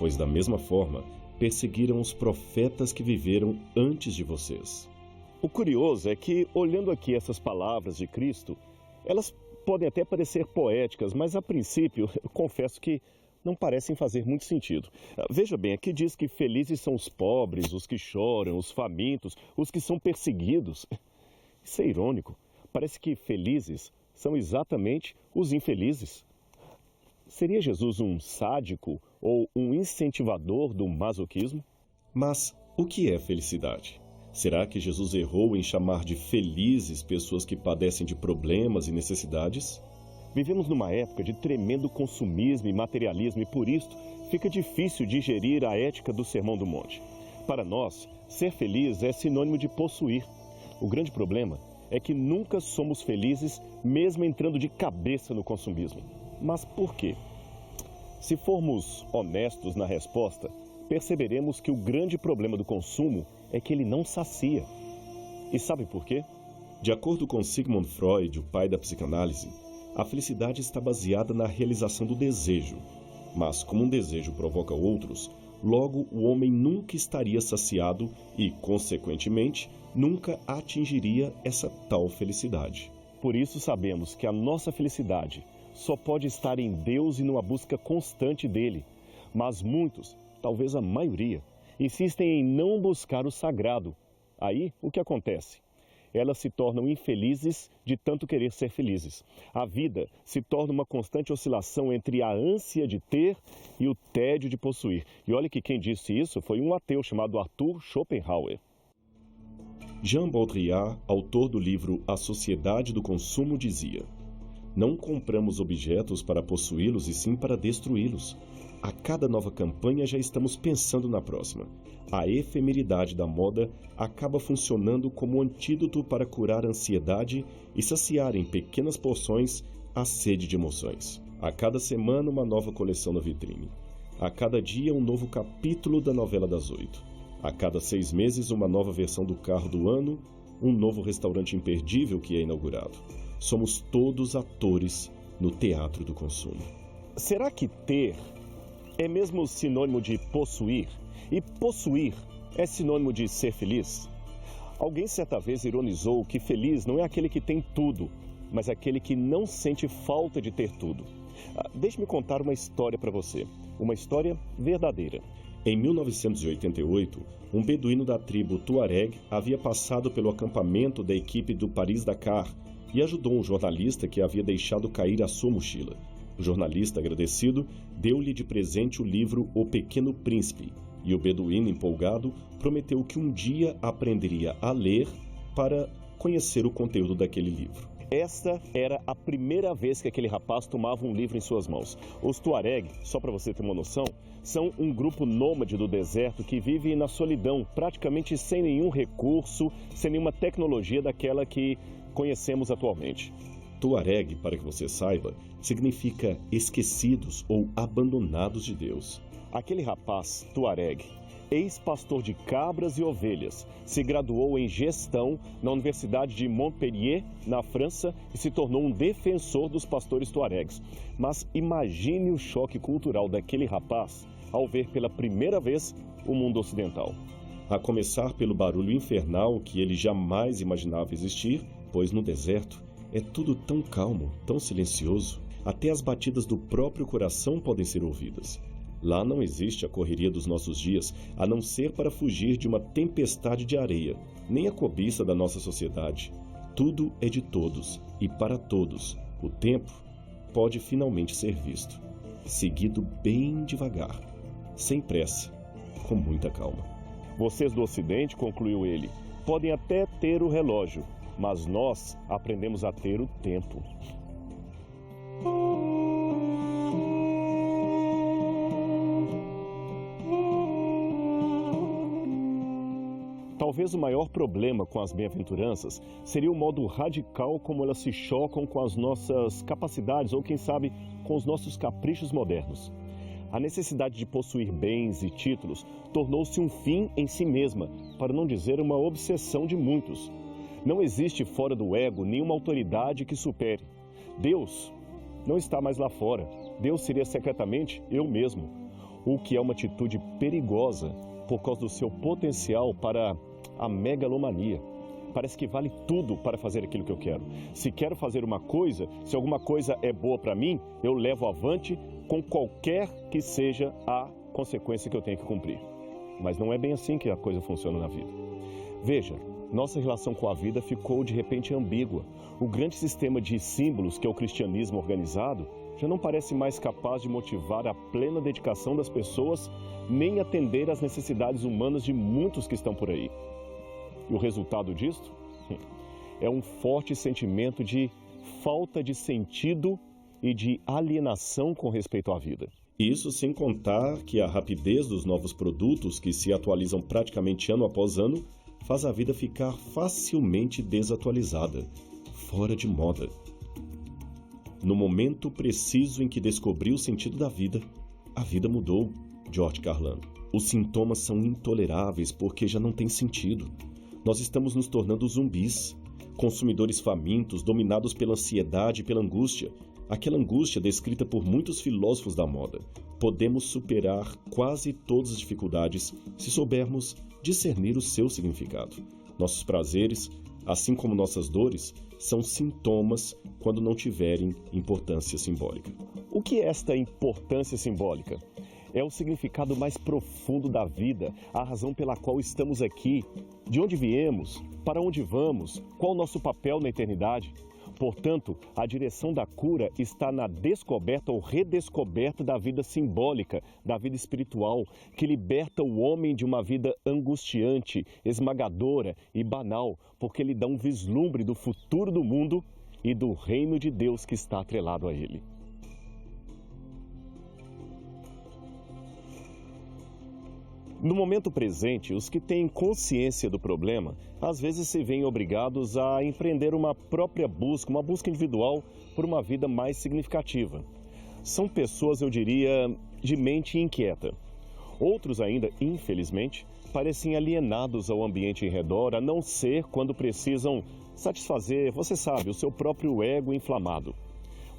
pois da mesma forma perseguiram os profetas que viveram antes de vocês. O curioso é que, olhando aqui essas palavras de Cristo, elas podem até parecer poéticas, mas a princípio, eu confesso que não parecem fazer muito sentido. Veja bem, aqui diz que felizes são os pobres, os que choram, os famintos, os que são perseguidos. Isso é irônico. Parece que felizes são exatamente os infelizes. Seria Jesus um sádico ou um incentivador do masoquismo? Mas o que é felicidade? Será que Jesus errou em chamar de felizes pessoas que padecem de problemas e necessidades? Vivemos numa época de tremendo consumismo e materialismo e, por isso, fica difícil digerir a ética do Sermão do Monte. Para nós, ser feliz é sinônimo de possuir. O grande problema é que nunca somos felizes, mesmo entrando de cabeça no consumismo. Mas por quê? Se formos honestos na resposta, perceberemos que o grande problema do consumo é que ele não sacia. E sabe por quê? De acordo com Sigmund Freud, o pai da psicanálise, a felicidade está baseada na realização do desejo. Mas como um desejo provoca outros, logo o homem nunca estaria saciado e, consequentemente, nunca atingiria essa tal felicidade. Por isso sabemos que a nossa felicidade só pode estar em Deus e numa busca constante dele. Mas muitos, talvez a maioria, insistem em não buscar o sagrado. Aí, o que acontece? Elas se tornam infelizes de tanto querer ser felizes. A vida se torna uma constante oscilação entre a ânsia de ter e o tédio de possuir. E olha que quem disse isso foi um ateu chamado Arthur Schopenhauer. Jean Baudrillard, autor do livro A Sociedade do Consumo, dizia: "Não compramos objetos para possuí-los e sim para destruí-los. A cada nova campanha já estamos pensando na próxima. A efemeridade da moda acaba funcionando como antídoto para curar a ansiedade e saciar em pequenas porções a sede de emoções. A cada semana uma nova coleção na vitrine. A cada dia um novo capítulo da novela das 8. A cada 6 meses uma nova versão do carro do ano, um novo restaurante imperdível que é inaugurado. Somos todos atores no teatro do consumo." Será que ter é mesmo sinônimo de possuir? E possuir é sinônimo de ser feliz? Alguém certa vez ironizou que feliz não é aquele que tem tudo, mas aquele que não sente falta de ter tudo. Deixe-me contar uma história para você, uma história verdadeira. Em 1988, um beduíno da tribo Tuareg havia passado pelo acampamento da equipe do Paris-Dakar e ajudou um jornalista que havia deixado cair a sua mochila. O jornalista, agradecido, deu-lhe de presente o livro O Pequeno Príncipe, e o beduíno, empolgado, prometeu que um dia aprenderia a ler para conhecer o conteúdo daquele livro. Esta era a primeira vez que aquele rapaz tomava um livro em suas mãos. Os Tuareg, só para você ter uma noção, são um grupo nômade do deserto que vive na solidão, praticamente sem nenhum recurso, sem nenhuma tecnologia daquela que conhecemos atualmente. Tuareg, para que você saiba, significa esquecidos ou abandonados de Deus. Aquele rapaz, Tuareg, ex-pastor de cabras e ovelhas, se graduou em gestão na Universidade de Montpellier, na França, e se tornou um defensor dos pastores tuaregs. Mas imagine o choque cultural daquele rapaz ao ver pela primeira vez o mundo ocidental. A começar pelo barulho infernal que ele jamais imaginava existir, pois no deserto é tudo tão calmo, tão silencioso, até as batidas do próprio coração podem ser ouvidas. Lá não existe a correria dos nossos dias, a não ser para fugir de uma tempestade de areia, nem a cobiça da nossa sociedade. Tudo é de todos e para todos. O tempo pode finalmente ser visto, seguido bem devagar, sem pressa, com muita calma. Vocês do Ocidente, concluiu ele, podem até ter o relógio, mas nós aprendemos a ter o tempo. Talvez o maior problema com as bem-aventuranças seria o modo radical como elas se chocam com as nossas capacidades ou, quem sabe, com os nossos caprichos modernos. A necessidade de possuir bens e títulos tornou-se um fim em si mesma, para não dizer uma obsessão de muitos. Não existe fora do ego nenhuma autoridade que supere. Deus não está mais lá fora. Deus seria secretamente eu mesmo. o que é uma atitude perigosa por causa do seu potencial para a megalomania. Parece que vale tudo para fazer aquilo que eu quero. Se quero fazer uma coisa, se alguma coisa é boa para mim, eu levo avante com qualquer que seja a consequência que eu tenho que cumprir. Mas não é bem assim que a coisa funciona na vida. Veja, nossa relação com a vida ficou de repente ambígua. O grande sistema de símbolos que é o cristianismo organizado já não parece mais capaz de motivar a plena dedicação das pessoas, nem atender às necessidades humanas de muitos que estão por aí. E o resultado disto é um forte sentimento de falta de sentido e de alienação com respeito à vida. Isso sem contar que a rapidez dos novos produtos, que se atualizam praticamente ano após ano, faz a vida ficar facilmente desatualizada, fora de moda. No momento preciso em que descobri o sentido da vida, a vida mudou. George Carlin. Os sintomas são intoleráveis porque já não tem sentido. Nós estamos nos tornando zumbis, consumidores famintos, dominados pela ansiedade e pela angústia. Aquela angústia descrita por muitos filósofos da moda. Podemos superar quase todas as dificuldades se soubermos discernir o seu significado. Nossos prazeres, assim como nossas dores, são sintomas quando não tiverem importância simbólica. O que é esta importância simbólica? É o significado mais profundo da vida, a razão pela qual estamos aqui, de onde viemos, para onde vamos, qual o nosso papel na eternidade. Portanto, a direção da cura está na descoberta ou redescoberta da vida simbólica, da vida espiritual, que liberta o homem de uma vida angustiante, esmagadora e banal, porque lhe dá um vislumbre do futuro do mundo e do reino de Deus que está atrelado a ele. No momento presente, os que têm consciência do problema, às vezes se veem obrigados a empreender uma própria busca, uma busca individual por uma vida mais significativa. São pessoas, eu diria, de mente inquieta. Outros ainda, infelizmente, parecem alienados ao ambiente em redor, a não ser quando precisam satisfazer, você sabe, o seu próprio ego inflamado.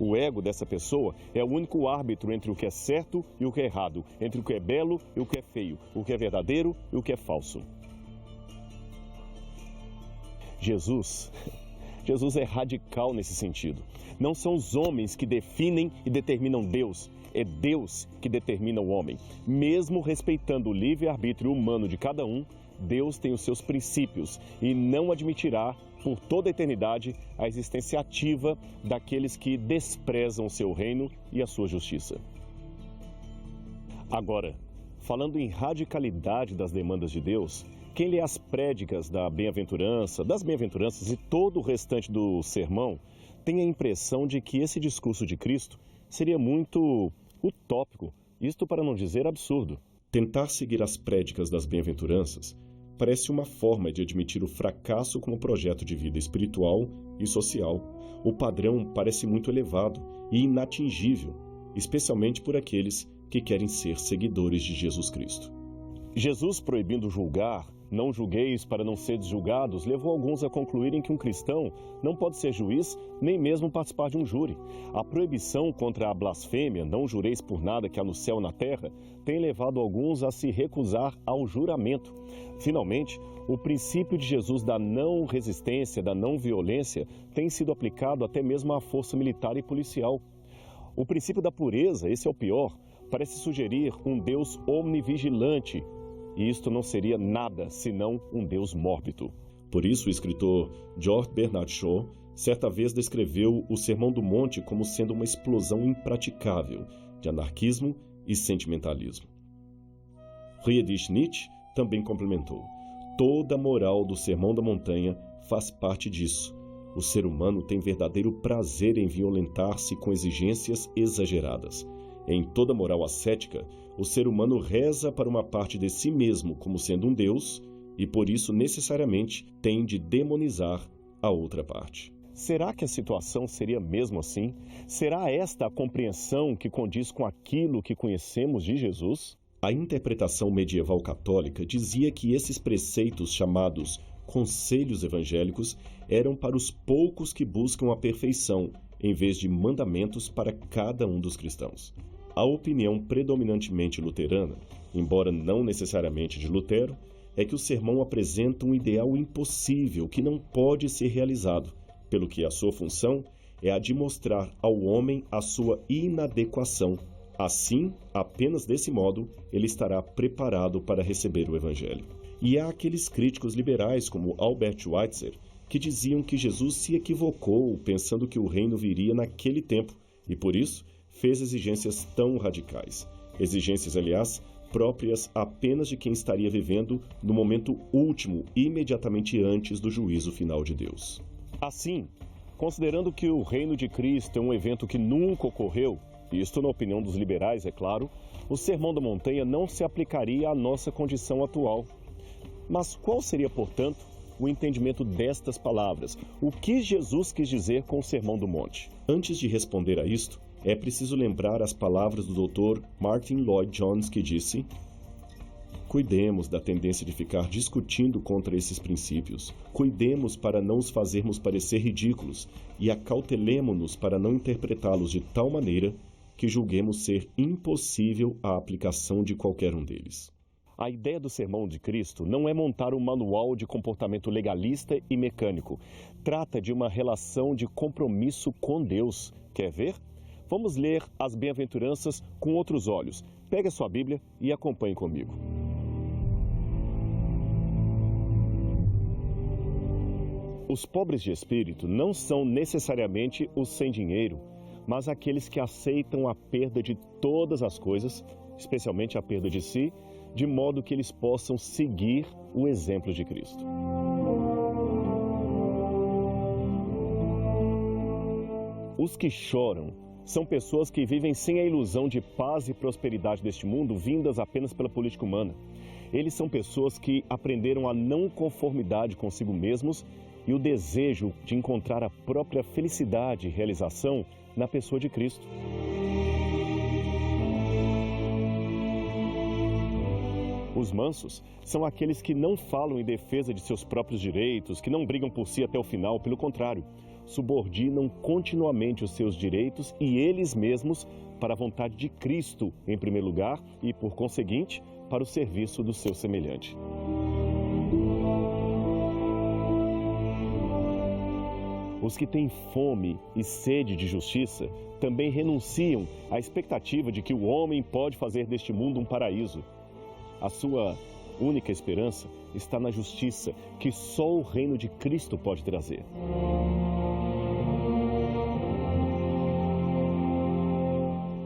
O ego dessa pessoa é o único árbitro entre o que é certo e o que é errado, entre o que é belo e o que é feio, o que é verdadeiro e o que é falso. Jesus é radical nesse sentido. Não são os homens que definem e determinam Deus, é Deus que determina o homem. Mesmo respeitando o livre-arbítrio humano de cada um, Deus tem os seus princípios e não admitirá por toda a eternidade a existência ativa daqueles que desprezam o seu reino e a sua justiça. Agora, falando em radicalidade das demandas de Deus, quem lê as prédicas das bem-aventuranças e todo o restante do sermão, tem a impressão de que esse discurso de Cristo seria muito utópico, isto para não dizer absurdo. Tentar seguir as prédicas das bem-aventuranças parece uma forma de admitir o fracasso como projeto de vida espiritual e social. O padrão parece muito elevado e inatingível, especialmente por aqueles que querem ser seguidores de Jesus Cristo. Jesus, proibindo julgar, não julgueis para não seres julgados, levou alguns a concluírem que um cristão não pode ser juiz, nem mesmo participar de um júri. A proibição contra a blasfêmia, não jureis por nada que há no céu e na terra, tem levado alguns a se recusar ao juramento. Finalmente, o princípio de Jesus da não resistência, da não violência, tem sido aplicado até mesmo à força militar e policial. O princípio da pureza, esse é o pior, parece sugerir um Deus omnivigilante, e isto não seria nada senão um Deus mórbido. Por isso, o escritor George Bernard Shaw certa vez descreveu o Sermão do Monte como sendo uma explosão impraticável de anarquismo e sentimentalismo. Friedrich Nietzsche também complementou: toda a moral do Sermão da Montanha faz parte disso. O ser humano tem verdadeiro prazer em violentar-se com exigências exageradas. Em toda moral ascética, o ser humano reza para uma parte de si mesmo como sendo um Deus e, por isso, necessariamente tem de demonizar a outra parte. Será que a situação seria mesmo assim? Será esta a compreensão que condiz com aquilo que conhecemos de Jesus? A interpretação medieval católica dizia que esses preceitos chamados conselhos evangélicos eram para os poucos que buscam a perfeição, em vez de mandamentos para cada um dos cristãos. A opinião predominantemente luterana, embora não necessariamente de Lutero, é que o sermão apresenta um ideal impossível que não pode ser realizado, pelo que a sua função é a de mostrar ao homem a sua inadequação. Assim, apenas desse modo, ele estará preparado para receber o Evangelho. E há aqueles críticos liberais, como Albert Schweitzer, que diziam que Jesus se equivocou pensando que o reino viria naquele tempo e, por isso, fez exigências tão radicais. Exigências, aliás, próprias apenas de quem estaria vivendo no momento último, imediatamente antes do juízo final de Deus. Assim, considerando que o reino de Cristo é um evento que nunca ocorreu, isto na opinião dos liberais, é claro, o Sermão da Montanha não se aplicaria à nossa condição atual. Mas qual seria, portanto, o entendimento destas palavras? O que Jesus quis dizer com o Sermão do Monte? Antes de responder a isto, é preciso lembrar as palavras do Dr. Martin Lloyd-Jones, que disse: cuidemos da tendência de ficar discutindo contra esses princípios. Cuidemos para não os fazermos parecer ridículos e acautelemo-nos para não interpretá-los de tal maneira que julguemos ser impossível a aplicação de qualquer um deles. A ideia do Sermão de Cristo não é montar um manual de comportamento legalista e mecânico. Trata de uma relação de compromisso com Deus. Quer ver? Vamos ler as bem-aventuranças com outros olhos. Pegue a sua Bíblia e acompanhe comigo. Os pobres de espírito não são necessariamente os sem dinheiro, mas aqueles que aceitam a perda de todas as coisas, especialmente a perda de si, de modo que eles possam seguir o exemplo de Cristo. Os que choram são pessoas que vivem sem a ilusão de paz e prosperidade deste mundo, vindas apenas pela política humana. Eles são pessoas que aprenderam a não conformidade consigo mesmos e o desejo de encontrar a própria felicidade e realização na pessoa de Cristo. Os mansos são aqueles que não falam em defesa de seus próprios direitos, que não brigam por si até o final, pelo contrário, subordinam continuamente os seus direitos e eles mesmos para a vontade de Cristo em primeiro lugar e, por conseguinte, para o serviço do seu semelhante. Os que têm fome e sede de justiça também renunciam à expectativa de que o homem pode fazer deste mundo um paraíso. A sua única esperança está na justiça que só o reino de Cristo pode trazer.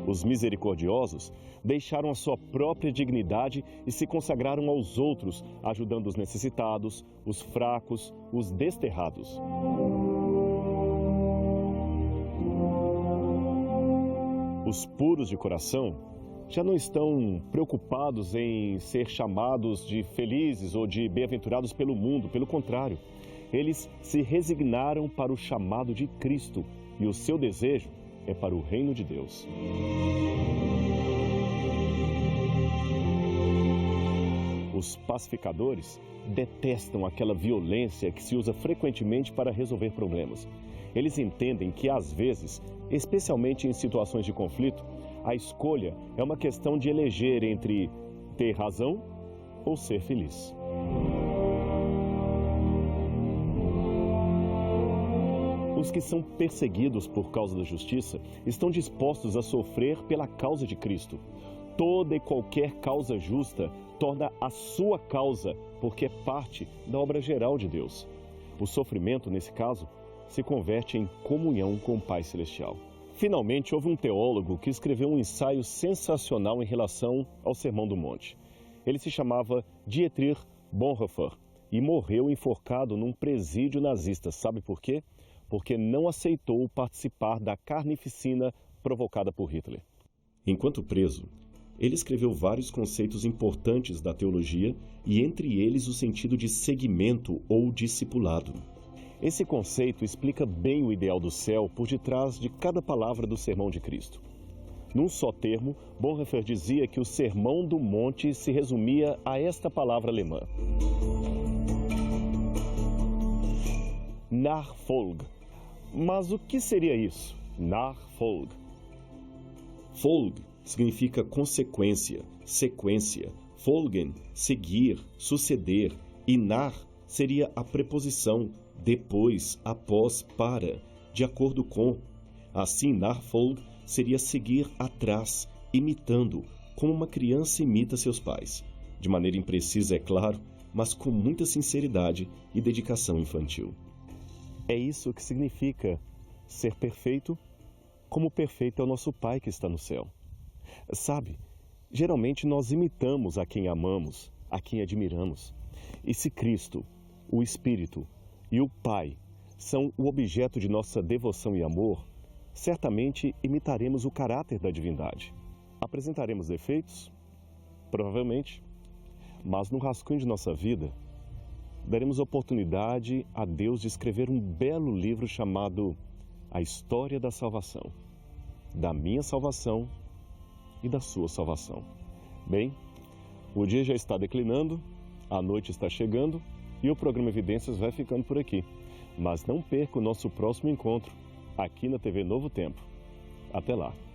Os misericordiosos deixaram a sua própria dignidade e se consagraram aos outros, ajudando os necessitados, os fracos, os desterrados. Os puros de coração já não estão preocupados em ser chamados de felizes ou de bem-aventurados pelo mundo, pelo contrário, eles se resignaram para o chamado de Cristo e o seu desejo é para o reino de Deus. Os pacificadores detestam aquela violência que se usa frequentemente para resolver problemas. Eles entendem que, às vezes, especialmente em situações de conflito, a escolha é uma questão de eleger entre ter razão ou ser feliz. Os que são perseguidos por causa da justiça estão dispostos a sofrer pela causa de Cristo. Toda e qualquer causa justa torna a sua causa, porque é parte da obra geral de Deus. O sofrimento, nesse caso, se converte em comunhão com o Pai Celestial. Finalmente, houve um teólogo que escreveu um ensaio sensacional em relação ao Sermão do Monte. Ele se chamava Dietrich Bonhoeffer e morreu enforcado num presídio nazista. Sabe por quê? Porque não aceitou participar da carnificina provocada por Hitler. Enquanto preso, ele escreveu vários conceitos importantes da teologia e entre eles o sentido de seguimento ou discipulado. Esse conceito explica bem o ideal do céu por detrás de cada palavra do Sermão de Cristo. Num só termo, Bonhoeffer dizia que o Sermão do Monte se resumia a esta palavra alemã: Nachfolge. Mas o que seria isso? Nachfolge. Folge significa consequência, sequência. Folgen, seguir, suceder. E nach seria a preposição depois, após, para, de acordo com. Assim, nachfolg seria seguir atrás, imitando, como uma criança imita seus pais. De maneira imprecisa, é claro, mas com muita sinceridade e dedicação infantil. É isso que significa ser perfeito, como perfeito é o nosso Pai que está no céu. Sabe, geralmente nós imitamos a quem amamos, a quem admiramos. E se Cristo, o Espírito e o Pai são o objeto de nossa devoção e amor, certamente imitaremos o caráter da divindade. Apresentaremos defeitos? Provavelmente. Mas no rascunho de nossa vida, daremos oportunidade a Deus de escrever um belo livro chamado A História da Salvação, da minha salvação e da sua salvação. Bem, o dia já está declinando, a noite está chegando e o programa Evidências vai ficando por aqui. Mas não perca o nosso próximo encontro, aqui na TV Novo Tempo. Até lá!